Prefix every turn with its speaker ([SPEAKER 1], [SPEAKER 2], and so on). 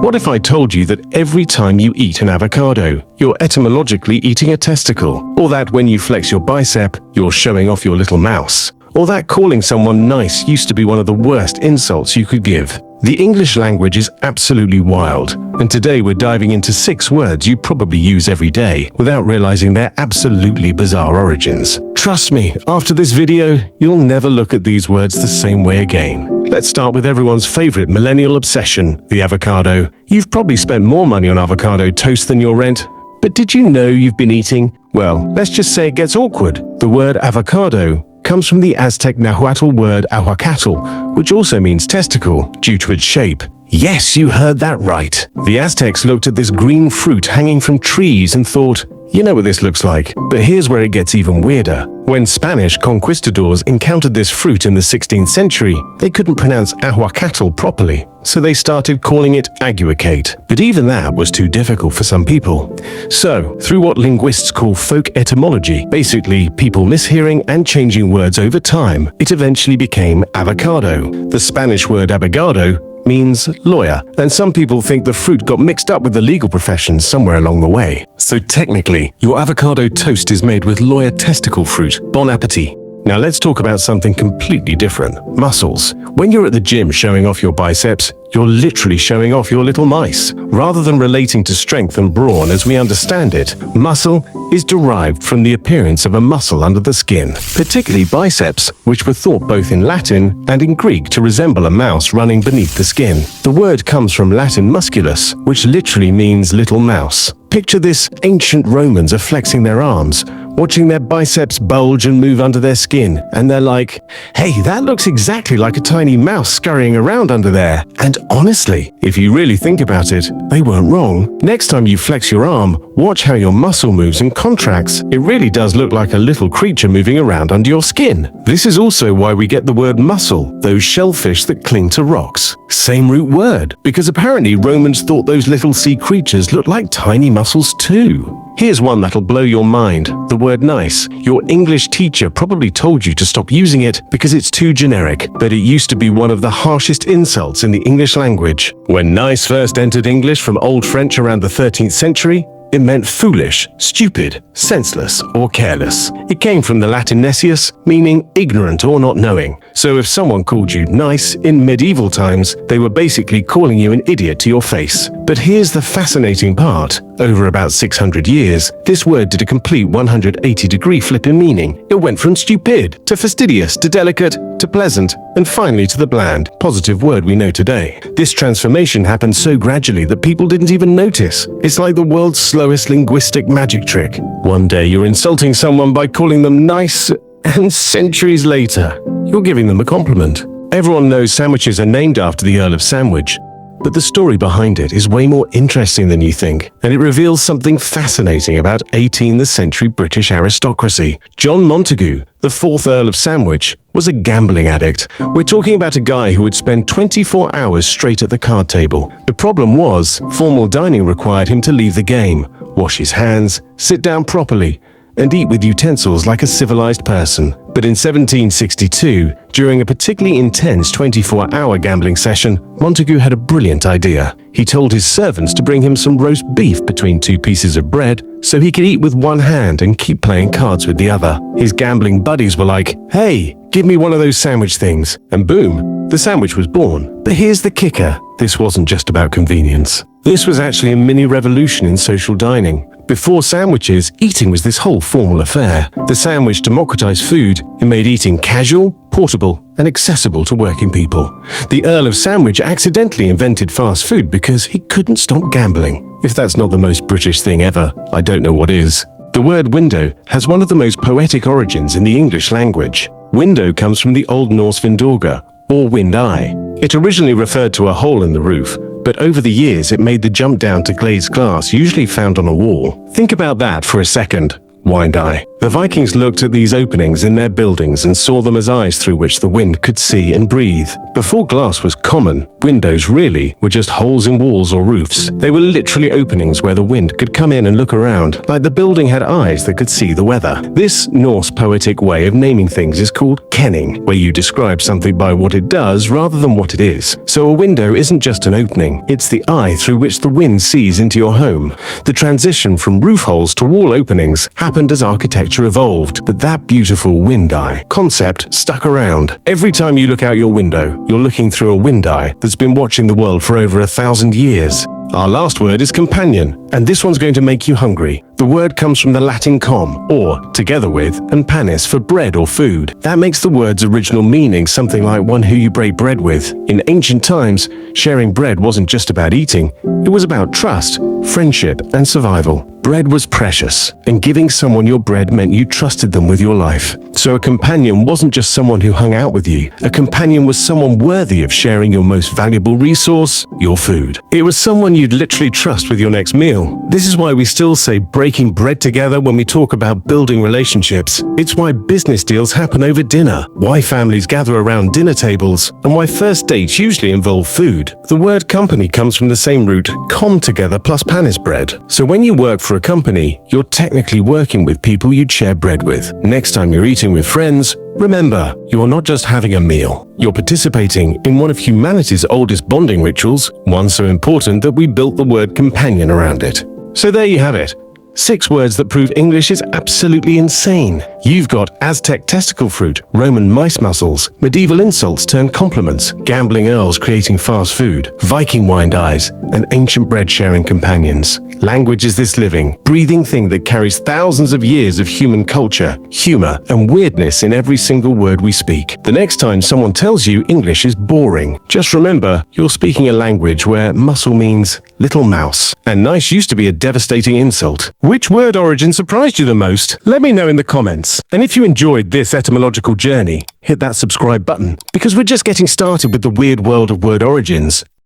[SPEAKER 1] What if I told you that every time you eat an avocado, you're etymologically eating a testicle? Or that when you flex your bicep, you're showing off your little mouse? Or that calling someone nice used to be one of the worst insults you could give? The English language is absolutely wild, and today we're diving into 6 words you probably use every day without realizing their absolutely bizarre origins. Trust me, after this video, you'll never look at these words the same way again. Let's start with everyone's favorite millennial obsession, the avocado. You've probably spent more money on avocado toast than your rent, but did you know you've been eating, well, let's just say it gets awkward. The word avocado comes from the Aztec Nahuatl word ahuacatl, which also means testicle, due to its shape. Yes, you heard that right. The Aztecs looked at this green fruit hanging from trees and thought, you know what this looks like. But here's where it gets even weirder. When Spanish conquistadors encountered this fruit in the 16th century, they couldn't pronounce ahuacatl properly, so they started calling it aguacate. But even that was too difficult for some people. So, through what linguists call folk etymology, basically people mishearing and changing words over time, it eventually became avocado. The Spanish word abogado means lawyer, and some people think the fruit got mixed up with the legal profession somewhere along the way. So technically, your avocado toast is made with lawyer testicle fruit. Bon appetit. Now let's talk about something completely different. Muscles. When you're at the gym showing off your biceps, you're literally showing off your little mice. Rather than relating to strength and brawn as we understand it, muscle is derived from the appearance of a muscle under the skin, particularly biceps, which were thought both in Latin and in Greek to resemble a mouse running beneath the skin. The word comes from Latin musculus, which literally means little mouse. Picture this: ancient Romans are flexing their arms, watching their biceps bulge and move under their skin, and they're like, hey, that looks exactly like a tiny mouse scurrying around under there. And honestly, if you really think about it, they weren't wrong. Next time you flex your arm, watch how your muscle moves and contracts. It really does look like a little creature moving around under your skin. This is also why we get the word mussel, those shellfish that cling to rocks. Same root word, because apparently Romans thought those little sea creatures looked like tiny mussels too. Here's one that'll blow your mind, the word nice. Your English teacher probably told you to stop using it because it's too generic, but it used to be one of the harshest insults in the English language. When nice first entered English from Old French around the 13th century, it meant foolish, stupid, senseless, or careless. It came from the Latin necius, meaning ignorant or not knowing. So if someone called you nice in medieval times, they were basically calling you an idiot to your face. But here's the fascinating part. Over about 600 years, this word did a complete 180-degree flip in meaning. It went from stupid to fastidious to delicate to pleasant, and finally to the bland, positive word we know today. This transformation happened so gradually that people didn't even notice. It's like the world's slowest linguistic magic trick. One day you're insulting someone by calling them nice, and centuries later, you're giving them a compliment. Everyone knows sandwiches are named after the Earl of Sandwich, but the story behind it is way more interesting than you think, and it reveals something fascinating about 18th century British aristocracy. John Montagu, the 4th Earl of Sandwich, was a gambling addict. We're talking about a guy who would spend 24 hours straight at the card table. The problem was, formal dining required him to leave the game, wash his hands, sit down properly, and eat with utensils like a civilized person. But in 1762, during a particularly intense 24-hour gambling session, Montagu had a brilliant idea. He told his servants to bring him some roast beef between 2 pieces of bread so he could eat with one hand and keep playing cards with the other. His gambling buddies were like, hey, give me one of those sandwich things. And boom, the sandwich was born. But here's the kicker. This wasn't just about convenience. This was actually a mini revolution in social dining. Before sandwiches, eating was this whole formal affair. The sandwich democratized food. It made eating casual, portable, and accessible to working people. The Earl of Sandwich accidentally invented fast food because he couldn't stop gambling. If that's not the most British thing ever, I don't know what is. The word window has one of the most poetic origins in the English language. Window comes from the Old Norse vindauga, or wind eye. It originally referred to a hole in the roof, but over the years it made the jump down to glazed glass usually found on a wall. Think about that for a second. Wind eye. The Vikings looked at these openings in their buildings and saw them as eyes through which the wind could see and breathe. Before glass was common, windows really were just holes in walls or roofs. They were literally openings where the wind could come in and look around, like the building had eyes that could see the weather. This Norse poetic way of naming things is called kenning, where you describe something by what it does rather than what it is. So a window isn't just an opening, it's the eye through which the wind sees into your home. The transition from roof holes to wall openings happened as architecture evolved, but that beautiful wind eye concept stuck around. Every time you look out your window, you're looking through a wind eye that's been watching the world for over 1,000 years. Our last word is companion, and this one's going to make you hungry. The word comes from the Latin com, or together with, and panis for bread or food. That makes the word's original meaning something like one who you break bread with. In ancient times, sharing bread wasn't just about eating, it was about trust, friendship, and survival. Bread was precious, and giving someone your bread meant you trusted them with your life. So a companion wasn't just someone who hung out with you. A companion was someone worthy of sharing your most valuable resource, your food. It was someone you'd literally trust with your next meal. This is why we still say breaking bread together when we talk about building relationships. It's why business deals happen over dinner, why families gather around dinner tables, and why first dates usually involve food. The word company comes from the same root, com together plus panis bread. So when you work for a company, you're technically working with people you'd share bread with. Next time you're eating with friends, remember, you're not just having a meal. You're participating in one of humanity's oldest bonding rituals, one so important that we built the word companion around it. So there you have it. 6 words that prove English is absolutely insane. You've got Aztec testicle fruit, Roman mice muscles, medieval insults turned compliments, gambling earls creating fast food, Viking wind eyes, and ancient bread-sharing companions. Language is this living, breathing thing that carries thousands of years of human culture, humor, and weirdness in every single word we speak. The next time someone tells you English is boring, just remember you're speaking a language where muscle means little mouse, and nice used to be a devastating insult. Which word origin surprised you the most? Let me know in the comments. And if you enjoyed this etymological journey, hit that subscribe button, because we're just getting started with the weird world of word origins.